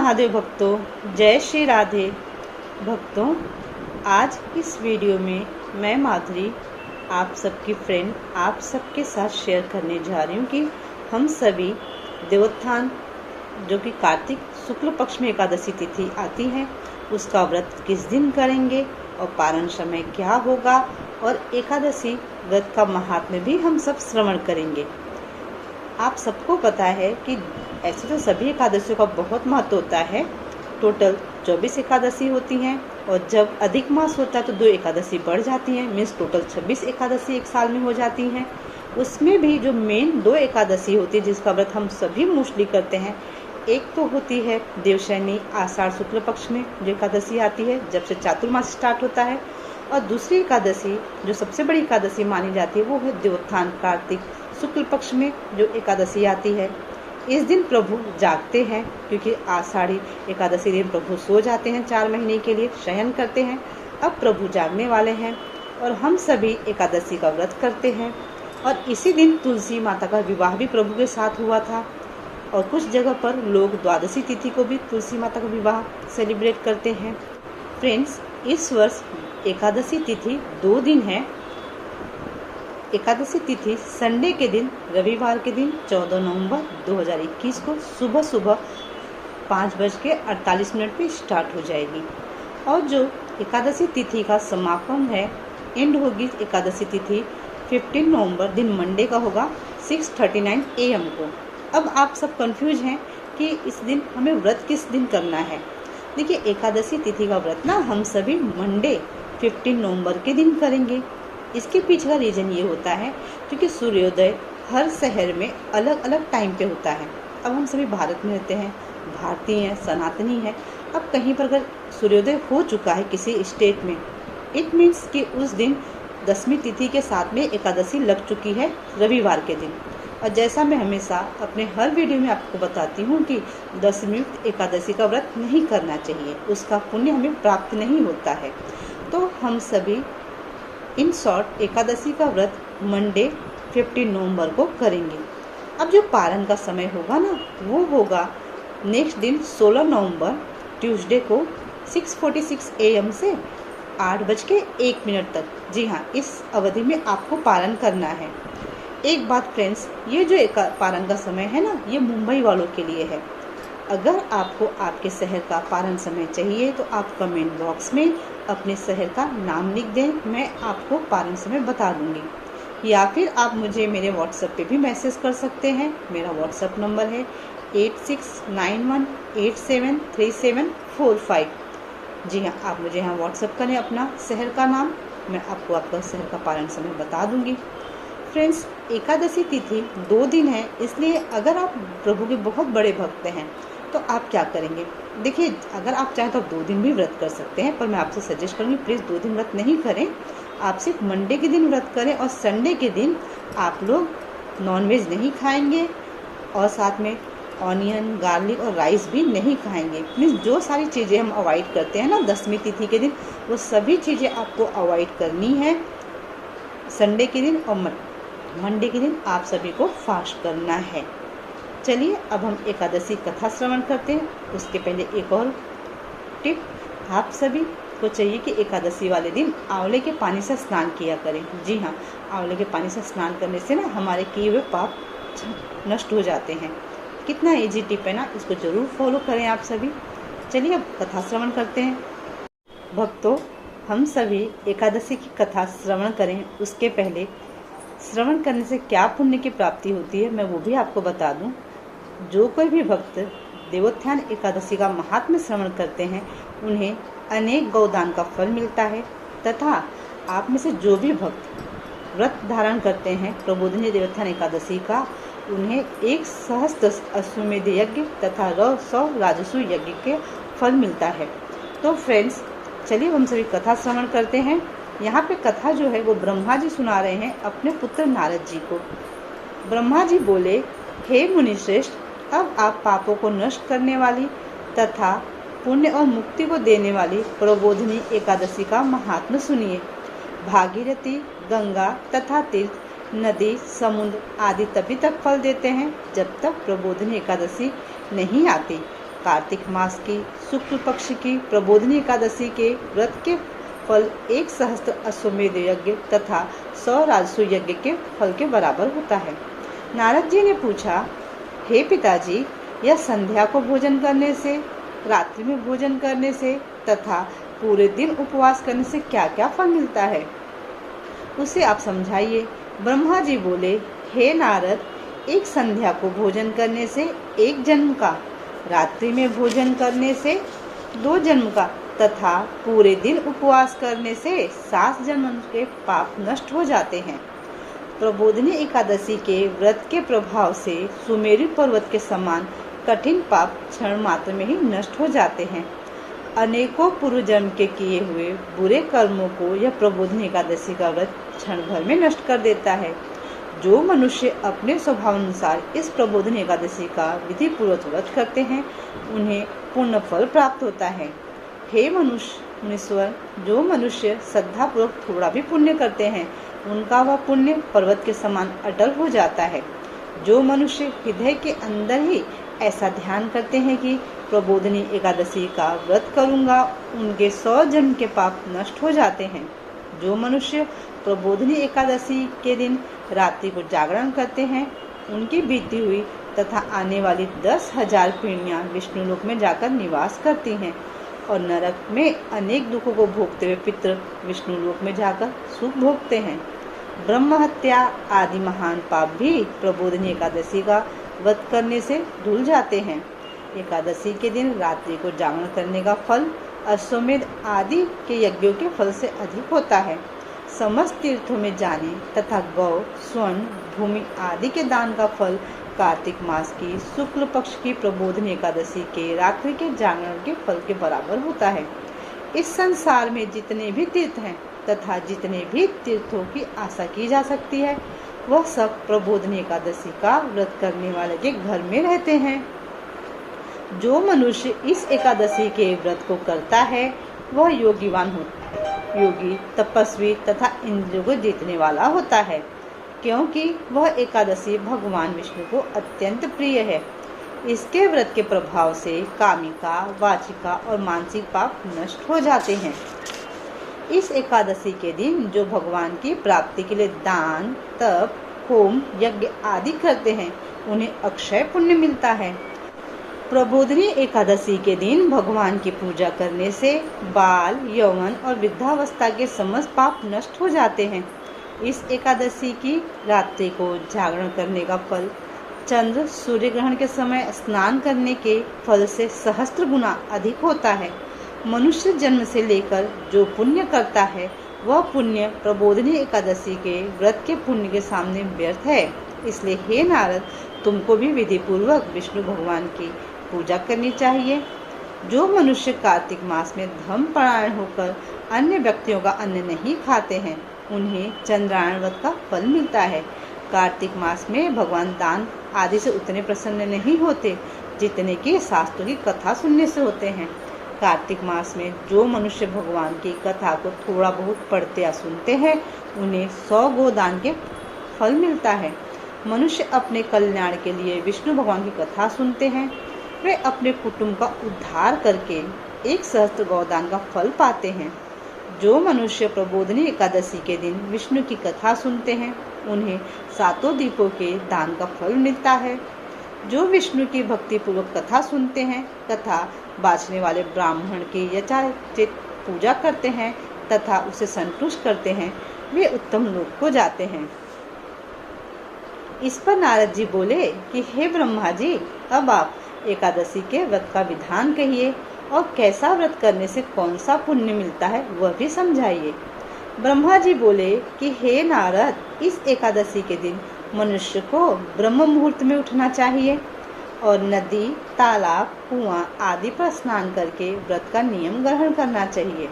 महादेव भक्तों, जय श्री राधे भक्तों। आज इस वीडियो में मैं माधुरी आप सबकी फ्रेंड आप सबके साथ शेयर करने जा रही हूँ कि हम सभी देवोत्थान जो कि कार्तिक शुक्ल पक्ष में एकादशी तिथि आती है उसका व्रत किस दिन करेंगे और पारण समय क्या होगा और एकादशी व्रत का महात्म्य भी हम सब श्रवण करेंगे। आप सबको पता है कि ऐसे तो सभी एकादशियों का बहुत महत्व होता है। टोटल 24 एकादशी होती हैं और जब अधिक मास होता है तो 2 एकादशी बढ़ जाती हैं, मीन्स टोटल 26 एकादशी एक साल में हो जाती हैं। उसमें भी जो मेन 2 एकादशी होती है जिसका व्रत हम सभी मोस्टली करते हैं, एक तो होती है देवशयनी आषाढ़ शुक्ल पक्ष में जो एकादशी आती है जब से चातुर्मास स्टार्ट होता है, और दूसरी एकादशी जो सबसे बड़ी एकादशी मानी जाती है वो है देवोत्थान कार्तिक शुक्ल पक्ष में जो एकादशी आती है। इस दिन प्रभु जागते हैं क्योंकि आषाढ़ी एकादशी दिन प्रभु सो जाते हैं, 4 महीने के लिए शयन करते हैं। अब प्रभु जागने वाले हैं और हम सभी एकादशी का व्रत करते हैं। और इसी दिन तुलसी माता का विवाह भी प्रभु के साथ हुआ था और कुछ जगह पर लोग द्वादशी तिथि को भी तुलसी माता का विवाह सेलिब्रेट करते हैं। फ्रेंड्स, इस वर्ष एकादशी तिथि 2 दिन है। एकादशी तिथि संडे के दिन रविवार के दिन 14 नवंबर 2021 को सुबह 5:48 पे स्टार्ट हो जाएगी और जो एकादशी तिथि का समापन है एंड होगी एकादशी तिथि 15 नवंबर दिन मंडे का होगा 6:39 AM को। अब आप सब कंफ्यूज हैं कि इस दिन हमें व्रत किस दिन करना है। देखिए, एकादशी तिथि का व्रत ना हम सभी मंडे 15 नवंबर के दिन करेंगे। इसके पीछे का रीज़न ये होता है क्योंकि सूर्योदय हर शहर में अलग अलग टाइम पे होता है। अब हम सभी भारत में रहते हैं, भारतीय हैं, सनातनी हैं। अब कहीं पर अगर सूर्योदय हो चुका है किसी स्टेट में, इट मीन्स कि उस दिन 10वीं तिथि के साथ में एकादशी लग चुकी है रविवार के दिन। और जैसा मैं हमेशा अपने हर वीडियो में आपको बताती हूँ कि 10वीं एकादशी का व्रत नहीं करना चाहिए, उसका पुण्य हमें प्राप्त नहीं होता है। तो हम सभी इन शॉर्ट एकादशी का व्रत मंडे 15 नवंबर को करेंगे। अब जो पारण का समय होगा ना वो होगा नेक्स्ट दिन 16 नवंबर ट्यूसडे को 6:46 AM से 8:01 तक। जी हाँ, इस अवधि में आपको पारण करना है। एक बात फ्रेंड्स, ये जो पारण का समय है ना ये मुंबई वालों के लिए है। अगर आपको आपके शहर का पारण समय चाहिए तो आप कमेंट बॉक्स में अपने शहर का नाम लिख दें, मैं आपको पारण समय बता दूंगी। या फिर आप मुझे मेरे व्हाट्सएप पे भी मैसेज कर सकते हैं। मेरा व्हाट्सएप नंबर है 8691873745। जी हाँ, आप मुझे यहाँ व्हाट्सएप करें अपना शहर का नाम, मैं आपको आपका शहर का पारण समय बता दूंगी। फ्रेंड्स, एकादशी तिथि 2 दिन है, इसलिए अगर आप प्रभु के बहुत बड़े भक्त हैं तो आप क्या करेंगे। देखिए, अगर आप चाहें तो आप 2 दिन भी व्रत कर सकते हैं, पर मैं आपसे सजेस्ट करूँगी प्लीज़ 2 दिन व्रत नहीं करें। आप सिर्फ मंडे के दिन व्रत करें और संडे के दिन आप लोग नॉनवेज नहीं खाएंगे और साथ में ऑनियन, गार्लिक और राइस भी नहीं खाएंगे। मीन्स जो सारी चीज़ें हम अवॉइड करते हैं ना 10वीं तिथि के दिन, वो सभी चीज़ें आपको अवॉइड करनी है संडे के दिन, और मंडे के दिन आप सभी को फास्ट करना है। चलिए अब हम एकादशी कथा श्रवण करते हैं। उसके पहले एक और टिप, आप सभी को चाहिए कि एकादशी वाले दिन आंवले के पानी से स्नान किया करें। जी हाँ, आंवले के पानी से स्नान करने से ना हमारे किए हुए पाप नष्ट हो जाते हैं। कितना इजी टिप है ना, इसको जरूर फॉलो करें आप सभी। चलिए अब कथा श्रवण करते हैं। भक्तों, हम सभी एकादशी की कथा श्रवण करें उसके पहले श्रवण करने से क्या पुण्य की प्राप्ति होती है मैं वो भी आपको बता दूं। जो कोई भी भक्त देवोत्थान एकादशी का महात्म्य श्रवण करते हैं उन्हें अनेक गौदान का फल मिलता है, तथा आप में से जो भी भक्त व्रत धारण करते हैं प्रबोधिनी देवोत्थान एकादशी का, उन्हें 1 सहस्त्र अश्वमेध यज्ञ तथा 100 राजसू यज्ञ के फल मिलता है। तो फ्रेंड्स, चलिए हम सभी कथा श्रवण करते हैं। यहाँ पे कथा जो है वो ब्रह्मा जी सुना रहे हैं अपने पुत्र नारद जी को। ब्रह्मा जी बोले, हे मुनिश्रेष्ठ, अब आप पापों को नष्ट करने वाली तथा पुण्य और मुक्ति को देने वाली प्रबोधिनी एकादशी का महात्म्य सुनिए। भागीरथी, गंगा तथा तीर्थ, नदी, समुद्र आदि तभी तक फल देते हैं जब तक प्रबोधिनी एकादशी नहीं आती। कार्तिक मास की शुक्ल पक्ष की प्रबोधिनी एकादशी के व्रत के फल 1 सहस्त्र अश्वमेध यज्ञ तथा 100 राजसू यज्ञ के फल के बराबर होता है। नारद जी ने पूछा, हे पिताजी, यह संध्या को भोजन करने से, रात्रि में भोजन करने से तथा पूरे दिन उपवास करने से क्या क्या फल मिलता है, उसे आप समझाइए। ब्रह्मा जी बोले, हे नारद, एक संध्या को भोजन करने से 1 जन्म का, रात्रि में भोजन करने से 2 जन्म का तथा पूरे दिन उपवास करने से 7 जन्म के पाप नष्ट हो जाते हैं। प्रबोधिनी एकादशी के व्रत के प्रभाव से सुमेरु पर्वत के समान कठिन पाप क्षण मात्र में ही नष्ट हो जाते हैं। अनेकों पूर्व जन्म के किए हुए बुरे कर्मों को यह प्रबोधिनी एकादशी का व्रत क्षण भर में नष्ट कर देता है। जो मनुष्य अपने स्वभाव अनुसार इस प्रबोधिनी एकादशी का विधि पूर्वक व्रत करते हैं, उन्हें पूर्ण फल प्राप्त होता है। हे मुनीश्वर, जो मनुष्य श्रद्धा पूर्वक थोड़ा भी पुण्य करते हैं, उनका वह पुण्य पर्वत के समान अटल हो जाता है। जो मनुष्य हृदय के अंदर ही ऐसा ध्यान करते हैं कि प्रबोधिनी एकादशी का व्रत करूंगा, उनके 100 जन्म के पाप नष्ट हो जाते हैं। जो मनुष्य प्रबोधिनी एकादशी के दिन रात्रि को जागरण करते हैं, उनकी बीती हुई तथा आने वाली 10,000 पीढ़ियां विष्णु लोक में जाकर निवास करती हैं और नरक में अनेक दुखों को भोगते हुए पितृ विष्णु लोक में जाकर सुख भोगते हैं। ब्रह्म हत्या आदि महान पाप भी प्रबोधिनी एकादशी का व्रत करने से धुल जाते हैं। एकादशी के दिन रात्रि को जागरण करने का फल अश्वमेध आदि के यज्ञों के फल से अधिक होता है। समस्त तीर्थों में जाने तथा गौ, स्वर्ण, भूमि आदि के दान का फल कार्तिक मास की शुक्ल पक्ष की प्रबोधिनी एकादशी के रात्रि के जागरण के फल के बराबर होता है। इस संसार में जितने भी तीर्थ हैं तथा जितने भी तीर्थों की आशा की जा सकती है, वह सब प्रबोधिनी एकादशी का व्रत करने वाले के घर में रहते हैं। जो मनुष्य इस एकादशी के व्रत को करता है, वह योगी, तपस्वी तथा इंद्रियों को जीतने वाला होता है, क्योंकि वह एकादशी भगवान विष्णु को अत्यंत प्रिय है। इसके व्रत के प्रभाव से कामिका, वाचिका और मानसिक पाप नष्ट हो जाते हैं। इस एकादशी के दिन जो भगवान की प्राप्ति के लिए दान, तप, होम, यज्ञ आदि करते हैं, उन्हें अक्षय पुण्य मिलता है। प्रबोधिनी एकादशी के दिन भगवान की पूजा करने से बाल, यौवन और वृद्धावस्था के समस्त पाप नष्ट हो जाते हैं। इस एकादशी की रात्रि को जागरण करने का फल चंद्र सूर्य ग्रहण के समय स्नान करने के फल से सहस्त्र गुना अधिक होता है। मनुष्य जन्म से लेकर जो पुण्य करता है, वह पुण्य प्रबोधिनी एकादशी के व्रत के पुण्य के सामने व्यर्थ है। इसलिए हे नारद, तुमको भी विधि पूर्वक विष्णु भगवान की पूजा करनी चाहिए। जो मनुष्य कार्तिक मास में धर्मपरायण होकर अन्य व्यक्तियों का अन्न नहीं खाते हैं, उन्हें चंद्रायण व्रत का फल मिलता है। कार्तिक मास में भगवान दान आदि से उतने प्रसन्न नहीं होते जितने कि शास्त्रों की कथा सुनने से होते हैं। कार्तिक मास में जो मनुष्य भगवान की कथा को थोड़ा बहुत पढ़ते या सुनते हैं, उन्हें 100 गोदान के फल मिलता है। मनुष्य अपने कल्याण के लिए विष्णु भगवान की कथा सुनते हैं, वे अपने कुटुंब का उद्धार करके 1 सहस्त्र गोदान का फल पाते हैं। जो मनुष्य प्रबोधिनी एकादशी के दिन विष्णु की कथा सुनते हैं, उन्हें 7 दीपों के दान का फल मिलता है। जो विष्णु की भक्ति पूर्वक कथा सुनते हैं, कथा बाँचने वाले ब्राह्मण की यथाचित पूजा करते हैं तथा उसे संतुष्ट करते हैं, वे उत्तम लोक को जाते हैं। इस पर नारद जी बोले कि हे ब्रह्मा जी, अब आप एकादशी के व्रत का विधान कहिए और कैसा व्रत करने से कौन सा पुण्य मिलता है, वह भी समझाइए। ब्रह्मा जी बोले कि हे नारद, इस एकादशी के दिन मनुष्य को ब्रह्म मुहूर्त में उठना चाहिए और नदी, तालाब, कुआं आदि पर स्नान करके व्रत का नियम ग्रहण करना चाहिए।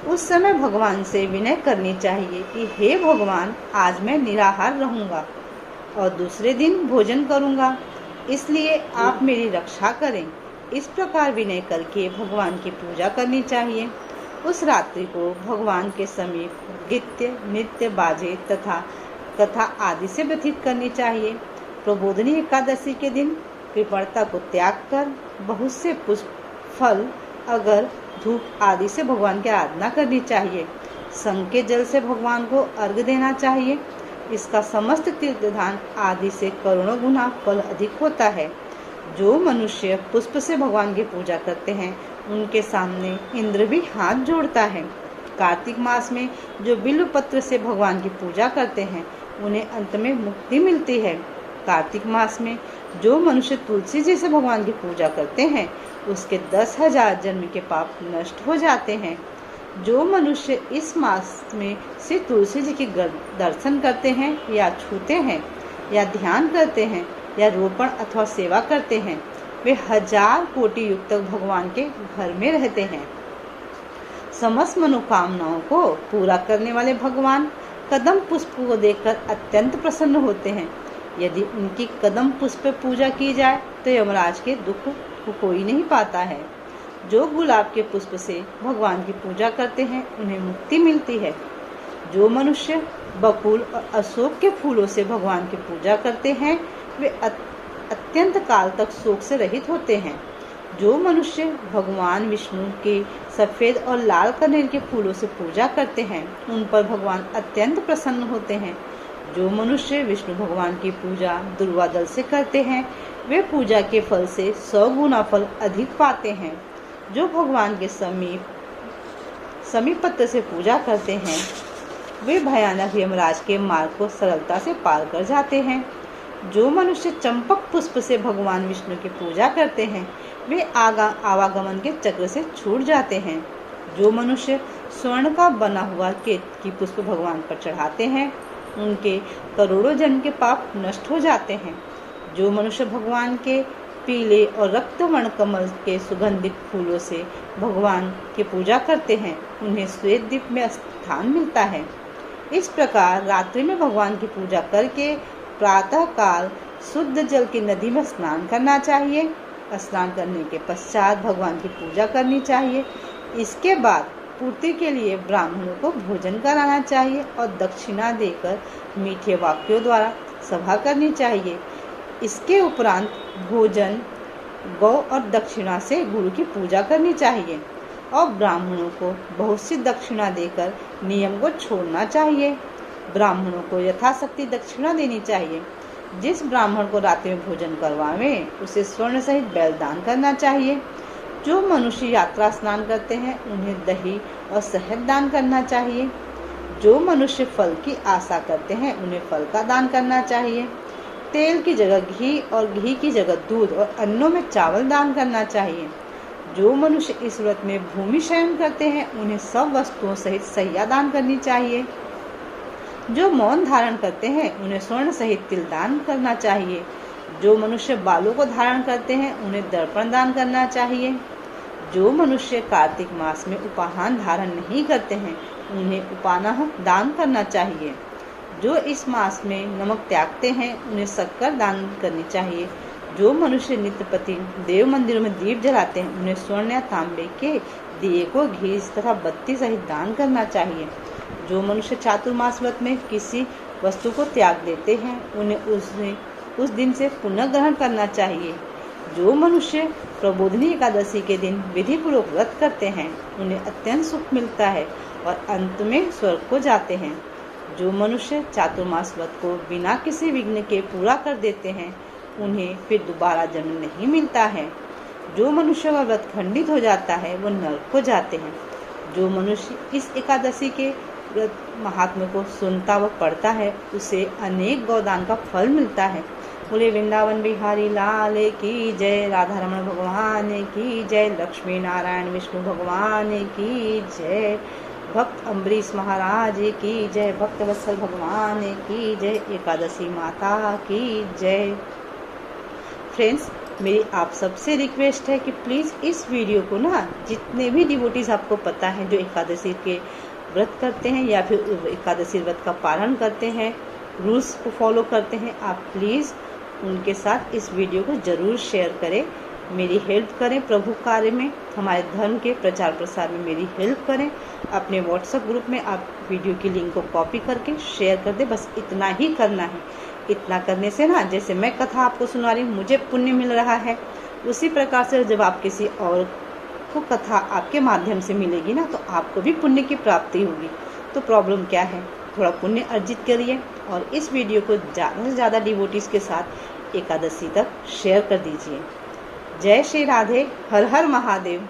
उस समय भगवान से विनय करनी चाहिए कि हे भगवान, आज मैं निराहार रहूंगा और दूसरे दिन भोजन करूंगा, इसलिए आप मेरी रक्षा करें। इस प्रकार विनय करके भगवान की पूजा करनी चाहिए। उस रात्रि को भगवान के समीप गीत्य, नृत्य, बाजे तथा कथा आदि से व्यतीत करनी चाहिए। प्रबोधिनी एकादशी के दिन कृपणता को त्याग कर बहुत से पुष्प, फल, अगर, धूप आदि से भगवान की आराधना करनी चाहिए। संग के जल से भगवान को अर्घ्य देना चाहिए। इसका समस्त तीर्थ दान आदि से करोड़ों गुना फल अधिक होता है। जो मनुष्य पुष्प से भगवान की पूजा करते हैं उनके सामने इंद्र भी हाथ जोड़ता है। कार्तिक मास में जो बिल्व पत्र से भगवान की पूजा करते हैं उन्हें अंत में मुक्ति मिलती है। कार्तिक मास में जो मनुष्य तुलसी जी से भगवान की पूजा करते हैं उसके 10,000 जन्म के पाप नष्ट हो जाते हैं। जो मनुष्य इस मास में श्री तुलसी जी के दर्शन करते हैं या छूते हैं या ध्यान करते हैं या रोपण अथवा सेवा करते हैं वे 1000 कोटि युग तक भगवान के घर में रहते हैं। समस्त मनोकामनाओं को पूरा करने वाले भगवान कदम पुष्प को देखकर अत्यंत प्रसन्न होते हैं। यदि उनकी कदम पुष्प पूजा की जाए तो यमराज के दुख को कोई नहीं पाता है। जो गुलाब के पुष्प से भगवान की पूजा करते हैं उन्हें मुक्ति मिलती है। जो मनुष्य बकुल और अशोक के फूलों से भगवान की पूजा करते हैं वे अत्यंत काल तक शोक से रहित होते हैं। जो मनुष्य भगवान विष्णु के सफेद और लाल कनेर के फूलों से पूजा करते हैं उन पर भगवान अत्यंत प्रसन्न होते हैं। जो मनुष्य विष्णु भगवान की पूजा दुर्वा दल से करते हैं वे पूजा के फल से 100 गुना फल अधिक पाते हैं। जो भगवान के समीपत्र से पूजा करते हैं वे भयानक यमराज के मार्ग को सरलता से पार कर जाते हैं। जो मनुष्य चंपक पुष्प से भगवान विष्णु की पूजा करते हैं वे आवागमन के चक्र से छूट जाते हैं। जो मनुष्य स्वर्ण का बना हुआ केत की पुष्प भगवान पर चढ़ाते हैं उनके करोड़ों जन्म के पाप नष्ट हो जाते हैं। जो मनुष्य भगवान के पीले और रक्तवर्ण कमल के सुगंधित फूलों से भगवान की पूजा करते हैं उन्हें श्वेत द्वीप में स्थान मिलता है। इस प्रकार रात्रि में भगवान की पूजा करके प्रातः काल शुद्ध जल की नदी में स्नान करना चाहिए। स्नान करने के पश्चात भगवान की पूजा करनी चाहिए। इसके बाद पूर्ति के लिए ब्राह्मणों को भोजन कराना चाहिए और दक्षिणा देकर मीठे वाक्यों द्वारा सभा करनी चाहिए। इसके उपरांत भोजन, गौ और दक्षिणा से गुरु की पूजा करनी चाहिए और ब्राह्मणों को बहुत सी दक्षिणा देकर नियम को छोड़ना चाहिए। ब्राह्मणों को यथाशक्ति दक्षिणा देनी चाहिए। जिस ब्राह्मण को रात्रि में भोजन करवावे उसे स्वर्ण सहित बैल दान करना चाहिए। जो मनुष्य यात्रा स्नान करते हैं उन्हें दही और शहद दान करना चाहिए। जो मनुष्य फल की आशा करते हैं उन्हें फल का दान करना चाहिए। तेल की जगह घी और घी की जगह दूध और अन्नों में चावल दान करना चाहिए। जो मनुष्य इस व्रत में भूमि शयन करते हैं उन्हें सब वस्तुओं सहित सैया दान करनी चाहिए। जो मौन धारण करते हैं उन्हें स्वर्ण सहित तिल दान करना चाहिए। जो मनुष्य बालों को धारण करते हैं उन्हें दर्पण दान करना चाहिए। जो मनुष्य कार्तिक मास में उपाहान धारण नहीं करते हैं उन्हें उपानाह दान करना चाहिए। जो इस मास में नमक त्यागते हैं उन्हें शक्कर दान करनी चाहिए। जो मनुष्य नित्यपति देव मंदिरों में दीप जलाते हैं उन्हें स्वर्ण या तांबे के दिए को घी तथा बत्ती सहित दान करना चाहिए। जो मनुष्य चातुर्मास व्रत में किसी वस्तु को त्याग देते हैं उन्हें उस दिन से पुनः ग्रहण करना चाहिए। जो मनुष्य प्रबोधिनी एकादशी के दिन विधि पूर्वक व्रत करते हैं उन्हें अत्यंत सुख मिलता है और अंत में स्वर्ग को जाते हैं। जो मनुष्य चातुर्मास व्रत को बिना किसी विघ्न के पूरा कर देते हैं उन्हें फिर दोबारा जन्म नहीं मिलता है। जो मनुष्य का व्रत खंडित हो जाता है वो नरक को जाते हैं। जो मनुष्य इस एकादशी के व्रत महात्म्य को सुनता व पढ़ता है उसे अनेक गौदान का फल मिलता है। बोले वृंदावन बिहारी लाल की जय, राधा रमण भगवान की जय, लक्ष्मी नारायण विष्णु भगवान की जय, भक्त अम्बरीश महाराज की जय, भक्त वत्सल भगवान की जय, एकादशी माता की जय। फ्रेंड्स, मेरी आप सबसे रिक्वेस्ट है कि प्लीज़ इस वीडियो को ना जितने भी डिवोटीज आपको पता है जो एकादशी के व्रत करते हैं या फिर एकादशी व्रत का पालन करते हैं, रूल्स को फॉलो करते हैं, आप प्लीज़ उनके साथ इस वीडियो को ज़रूर शेयर करें। मेरी हेल्प करें प्रभु कार्य में, हमारे धर्म के प्रचार प्रसार में मेरी हेल्प करें। अपने व्हाट्सएप ग्रुप में आप वीडियो की लिंक को कॉपी करके शेयर कर दे। बस इतना ही करना है। इतना करने से ना, जैसे मैं कथा आपको सुना रही हूँ, मुझे पुण्य मिल रहा है, उसी प्रकार से जब आप किसी और को कथा आपके माध्यम से मिलेगी ना, तो आपको भी पुण्य की प्राप्ति होगी। तो प्रॉब्लम क्या है, थोड़ा पुण्य अर्जित करिए और इस वीडियो को ज़्यादा से ज़्यादा डिवोटीज़ के साथ एकादशी तक शेयर कर दीजिए। जय श्री राधे। हर हर महादेव।